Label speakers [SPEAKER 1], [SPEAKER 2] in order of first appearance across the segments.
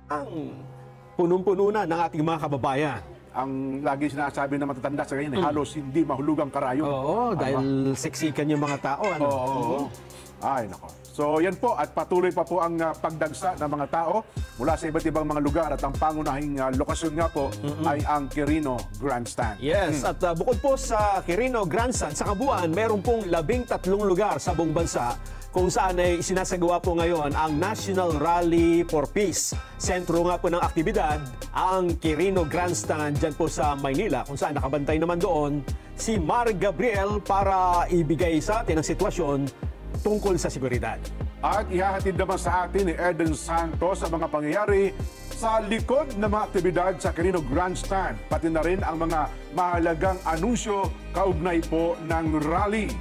[SPEAKER 1] ang punong-puno na ng ating mga kababayan.
[SPEAKER 2] Ang lagi sinasabi ng matatanda sa ganyan, halos hindi mahulugang karayo.
[SPEAKER 1] Oo, dahil seksikan yung mga tao. Ano?
[SPEAKER 2] Oo. Ay, nako. So, yan po. At patuloy pa po ang pagdagsa ng mga tao mula sa iba't ibang mga lugar. At ang pangunahing lokasyon nga po ay ang Quirino Grandstand.
[SPEAKER 1] Yes, at bukod po sa Quirino Grandstand, sa kabuuan, meron pong 13 lugar sa buong bansa kung saan ay sinasagawa po ngayon ang National Rally for Peace. Sentro nga po ng aktibidad, ang Quirino Grandstand dyan po sa Maynila, kung saan nakabantay naman doon si Mar Gabriel para ibigay sa atin ang sitwasyon tungkol sa seguridad.
[SPEAKER 2] At ihahatid naman sa atin ni Eden Santos ang mga pangyayari sa likod ng mga aktibidad sa Quirino Grandstand, pati na rin ang mga mahalagang anunsyo kaugnay po ng rally.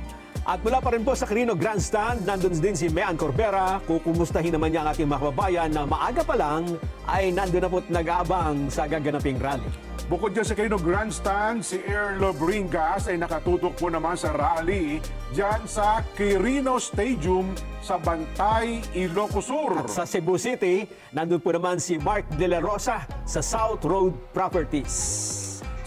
[SPEAKER 1] At mula pa rin po sa Quirino Grandstand, nandun din si Mean Corbera. Kukumustahin naman niya ang ating mga kababayan na maaga pa lang ay nandun na po't nag-aabang sa gaganaping rally.
[SPEAKER 2] Bukod dyan sa Quirino Grandstand, si Erlo Bringas ay nakatutok po naman sa rally dyan sa Quirino Stadium sa Bantay, Ilocos Sur.
[SPEAKER 1] At sa Cebu City, nandun po naman si Mark De La Rosa sa South Road Properties.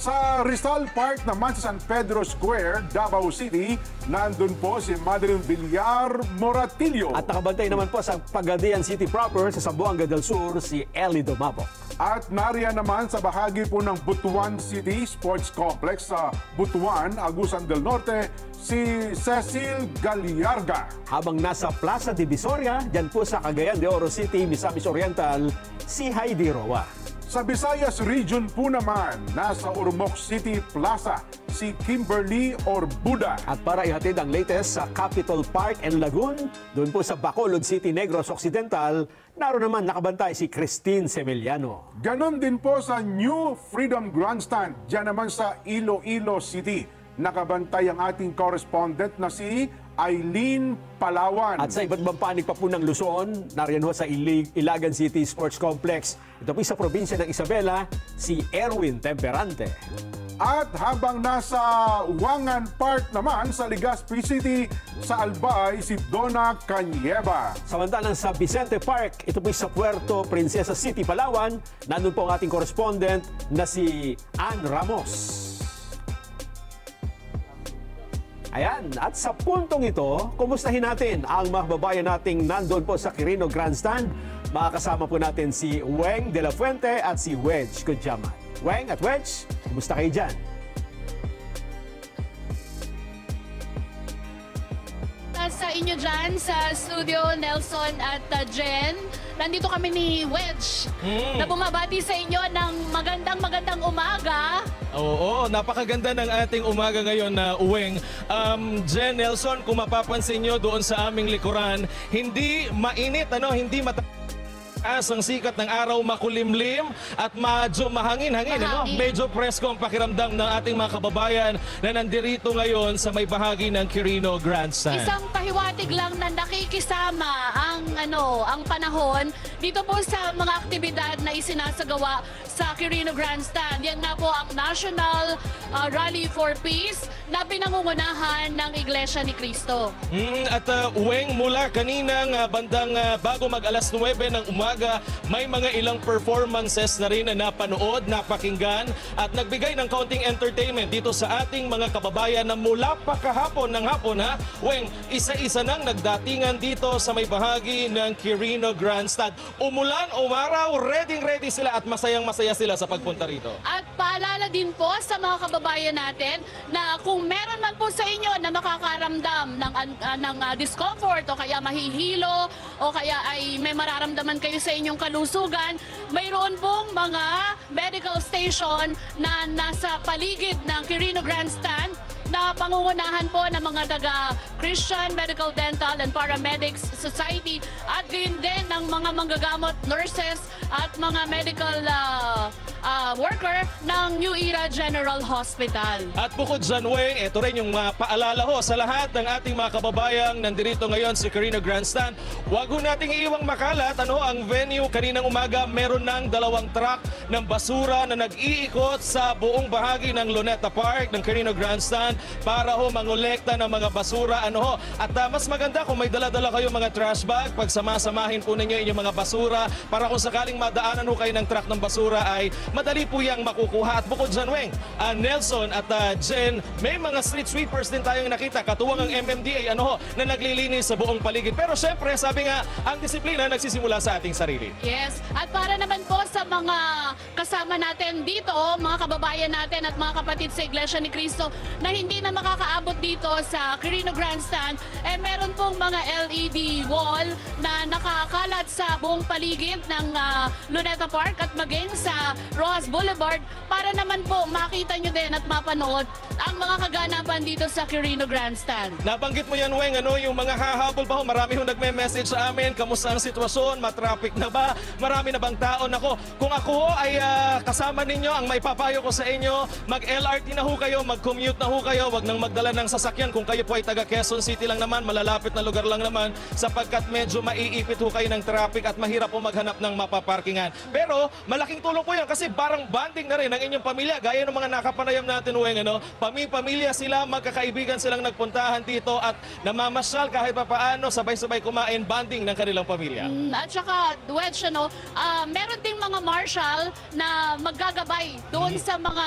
[SPEAKER 2] Sa Rizal Park naman sa San Pedro Square, Davao City, nandun po si Madeline Villar Moratillo.
[SPEAKER 1] At nakabantay naman po sa Pagadian City proper sa Zamboanga del Sur, si Ellie Domabo.
[SPEAKER 2] At nariyan naman sa bahagi po ng Butuan City Sports Complex sa Butuan, Agusan del Norte, si Cecil Galiarga.
[SPEAKER 1] Habang nasa Plaza Divisoria, dyan po sa Cagayan de Oro City, Misamis Oriental, si Heidi Roa.
[SPEAKER 2] Sa Visayas Region po naman, nasa Ormoc City Plaza, si Kimberly Orbuda.
[SPEAKER 1] At para ihatid ang latest sa Capitol Park and Lagoon, doon po sa Bacolod City, Negros Occidental, naroon naman nakabantay si Christine Semeliano.
[SPEAKER 2] Ganon din po sa New Freedom Grandstand, dyan naman sa Iloilo City. Nakabantay ang ating correspondent na si Eileen Palawan.
[SPEAKER 1] At sa iba't ibang panig pa po ng Luzon, nariyan ho sa Ilagan City Sports Complex. Ito po sa probinsya ng Isabela, si Erwin Temperante.
[SPEAKER 2] At habang nasa Wangan Park naman sa Legazpi City, sa Albay, si Donna Canyeva.
[SPEAKER 1] Samantalang sa Vicente Park, ito po sa Puerto Princesa City, Palawan, nandun po ang ating correspondent na si Ann Ramos. Ayan, at sa puntong ito, kumustahin natin ang mga kababayan nating nandun po sa Quirino Grandstand. Makakasama po natin si Weng de la Fuente at si Wedge Kudyaman. Weng at Wedge, kumusta kayo dyan?
[SPEAKER 3] Sa inyo dyan sa studio, Nelson at Jen. Nandito kami ni Wedge na bumabati sa inyo ng magandang umaga.
[SPEAKER 4] Oo, napakaganda ng ating umaga ngayon na Uweng. Jen, Nelson, kung mapapansin nyo doon sa aming likuran, hindi mainit, hindi ang sikat ng araw, makulimlim at medyo mahangin-hangin. Medyo presko ang pakiramdam ng ating mga kababayan na nandirito ngayon sa may bahagi ng Quirino Grandstand.
[SPEAKER 3] Isang pahiwatig lang na nakikisama ang panahon dito po sa mga aktibidad na isinasagawa sa Quirino Grandstand. Yan nga po ang National Rally for Peace na pinangungunahan ng Iglesia ni Cristo.
[SPEAKER 4] At Uweng, mula kaninang bandang bago mag-alas 9 ng umaga, may mga ilang performances na rin na napanood, napakinggan at nagbigay ng kaunting entertainment dito sa ating mga kababayan na mula pa kahapon ng hapon Uweng, isa-isa nang nagdatingan dito sa may bahagi ng Quirino Grandstand. Umulan, umaraw, ready sila at masayang-masaya sila sa pagpunta rito.
[SPEAKER 3] At paalala din po sa mga kababayan natin na kung meron man po sa inyo na makakaramdam ng discomfort o kaya mahihilo o kaya ay may mararamdaman kayo sa inyong kalusugan, mayroon pong mga medical station na nasa paligid ng Quirino Grandstand na pangungunahan po ng mga taga-Christian Medical Dental and Paramedics Society at din ng mga manggagamot, nurses at mga medical worker ng New Era General Hospital.
[SPEAKER 4] At bukod dyan, Weng, ito rin yung paalala ho sa lahat ng ating mga kababayang nandirito ngayon sa Quirino Grandstand. Huwag ho nating iiwang makalat ang venue. Kaninang umaga, meron ng 2 truck ng basura na nag-iikot sa buong bahagi ng Luneta Park ng Quirino Grandstand para ho mangolekta ng mga basura. At mas maganda kung may dala-dala kayo mga trash bag, pagsamasamahin po ninyo inyong mga basura para kung sakaling madaanan ho kayo ng truck ng basura ay madali po yang makukuha. At bukod dyan, Weng, Nelson at Jen, may mga street sweepers din tayong nakita, katuwang ang MMDA na naglilinis sa buong paligid. Pero syempre, sabi nga, ang disiplina nagsisimula sa ating sarili.
[SPEAKER 3] Yes, at para naman po sa mga kasama natin dito, mga kababayan natin at mga kapatid sa Iglesia ni Cristo na hindi na makakaabot dito sa Quirino Grandstand, meron pong mga LED wall na nakakalat sa buong paligid ng Luneta Park at maging sa Rojas Boulevard para naman po makita nyo din at mapanood ang mga kaganapan dito sa Quirino Grandstand.
[SPEAKER 4] Nabanggit mo yan, Weng, yung mga hahabol pa ho, marami hong nagme-message sa amin, kamusta ang sitwasyon, matraffic na ba, marami na bang tao? Nako, kung ako ho ay kasama ninyo, ang maipapayo ko sa inyo, mag-LRT na ho kayo, mag-commute na ho kayo, wag nang magdala ng sasakyan. Kung kayo po ay taga Quezon City lang naman, malalapit na lugar lang naman, sapagkat medyo maiipit ho kayo ng traffic at mahirap po maghanap ng mapaparkingan. Pero malaking tulong po yan kasi parang bonding na rin ng inyong pamilya, gaya ng mga nakapanayam natin, Weng, pamilya sila, magkakaibigan silang nagpuntahan dito at namamasyal kahit pa paano, sabay-sabay kumain, bonding ng kanilang pamilya.
[SPEAKER 3] At saka, Wedge, meron ding mga marshal na maggagabay doon sa mga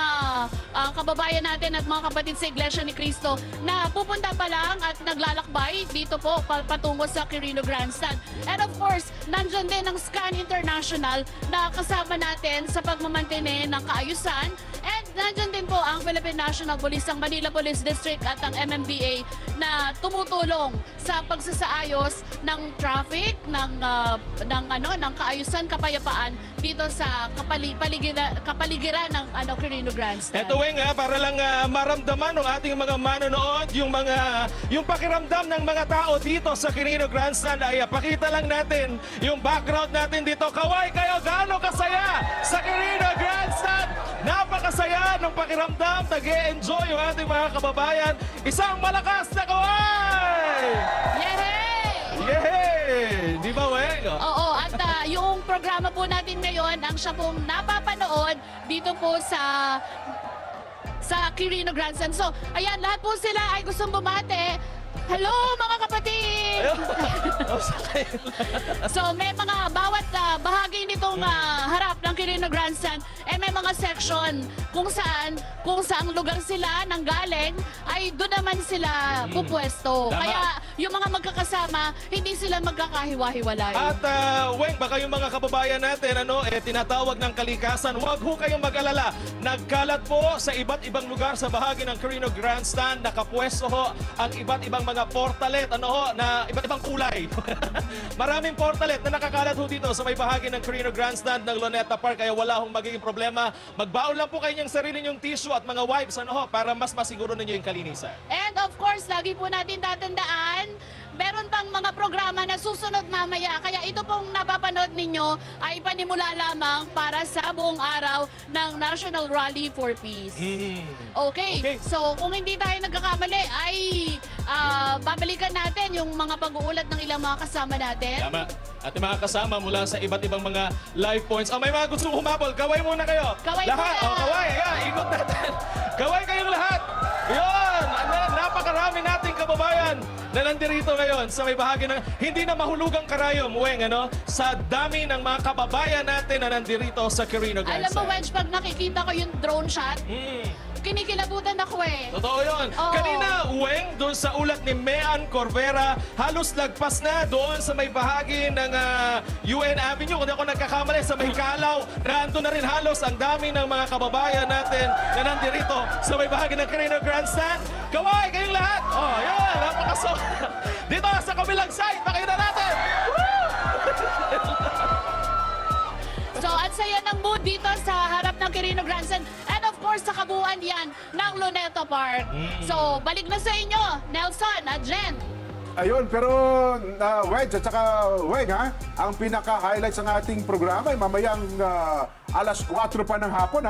[SPEAKER 3] kababayan natin at mga kapatid sa Iglesia ni Cristo na pupunta pa lang at naglalakbay dito po patungo sa Quirino Grandstand. And of course, nandyan din ang SCAN International na kasama natin sa pagmamantene ng kaayusan. And nandyan din po ang Philippine National Police, ang Manila Police District at ang MMDA na tumutulong sa pagsasaayos ng traffic, ng kaayusan, kapayapaan dito sa kapaligiran ng Quirino Grandstand.
[SPEAKER 4] Ito, Weng, para lang maramdaman ng ating mga manonood yung pakiramdam ng mga tao dito sa Quirino Grandstand ay pakita lang natin yung background natin dito. Kaway kayo, gaano kasaya sa Quirino Grandstand? Napakasaya ng pakiramdam, nag-e-enjoy yung ating mga kababayan. Isang malakas na kaway!
[SPEAKER 3] Yehey!
[SPEAKER 4] Yehey! Di ba, Weng?
[SPEAKER 3] Oo, at yung programa po natin ngayon, ang siya pong napapanood dito po sa Quirino Grandstand. So, ayan, lahat po sila ay gustong bumate. Hello, mga kapatid! So, may mga bawat bahagi nitong harap ng Quirino Grandstand, may mga section kung saan lugar sila nanggaling, ay doon naman sila pupwesto.
[SPEAKER 4] Tama.
[SPEAKER 3] Kaya yung mga magkakasama, hindi sila magkakahiwa-hiwalay.
[SPEAKER 4] At Weng, baka yung mga kababayan natin tinatawag ng kalikasan, huwag ho kayong mag-alala. Nagkalat po sa iba't ibang lugar sa bahagi ng Quirino Grandstand, nakapwesto ho ang iba't ibang mga portalet na iba't ibang kulay. Maraming portalet na nakakalat ho dito sa may bahagi ng Quirino Grandstand ng Luneta Park, kaya wala hong magiging problema. Magbaon lang po kayo ng sarili nyong tissue at mga wipes para mas masiguro ninyo yung kalinisan.
[SPEAKER 3] And of course, lagi po natin tatandaan, meron pang mga programa na susunod mamaya. Kaya ito pong napapanood ninyo ay panimula lamang para sa buong araw ng National Rally for Peace. Okay, so kung hindi tayo nagkakamali ay babalikan natin yung mga pag-uulat ng ilang mga kasama natin.
[SPEAKER 4] Tama. At yung mga kasama mula sa iba't ibang mga live points. May mga gusto humabol. Kaway muna kayo.
[SPEAKER 3] Kaway
[SPEAKER 4] lahat.
[SPEAKER 3] muna.
[SPEAKER 4] Kaway. Yan, ikot natin. Kaway kayong lahat. Yun. Napakarami nating kababayan na nandirito ngayon sa may bahagi ng hindi na mahulugang karayom, Weng, sa dami ng mga kababayan natin na nandirito sa Quirino Grandstand.
[SPEAKER 3] Alam mo, Wedge, pag nakikita ko yung drone shot, kinikilabutan ako eh.
[SPEAKER 4] Totoo yun.
[SPEAKER 3] Oo.
[SPEAKER 4] Kanina, Weng, doon sa ulat ni Mean Corvera, halos lagpas na doon sa may bahagi ng UN Avenue. Kung di ako nagkakamali, sa may Kalaw, nandun na rin halos ang dami ng mga kababayan natin na nandirito sa may bahagi ng Quirino Grandstand. Kaway, kayong lahat! Oh, yun, napakasok. Dito sa kabilang side, pakita natin! Woo!
[SPEAKER 3] So, at saya ng mood dito sa harap ng Quirino Grandstand. And of course, sa kabuuan yan ng Luneta Park. So, balik na sa inyo, Nelson at Jen.
[SPEAKER 2] Ayun, pero Wedge at saka Weng, ang pinaka-highlights ng ating programa ay mamayang alas 4 pa ng hapon,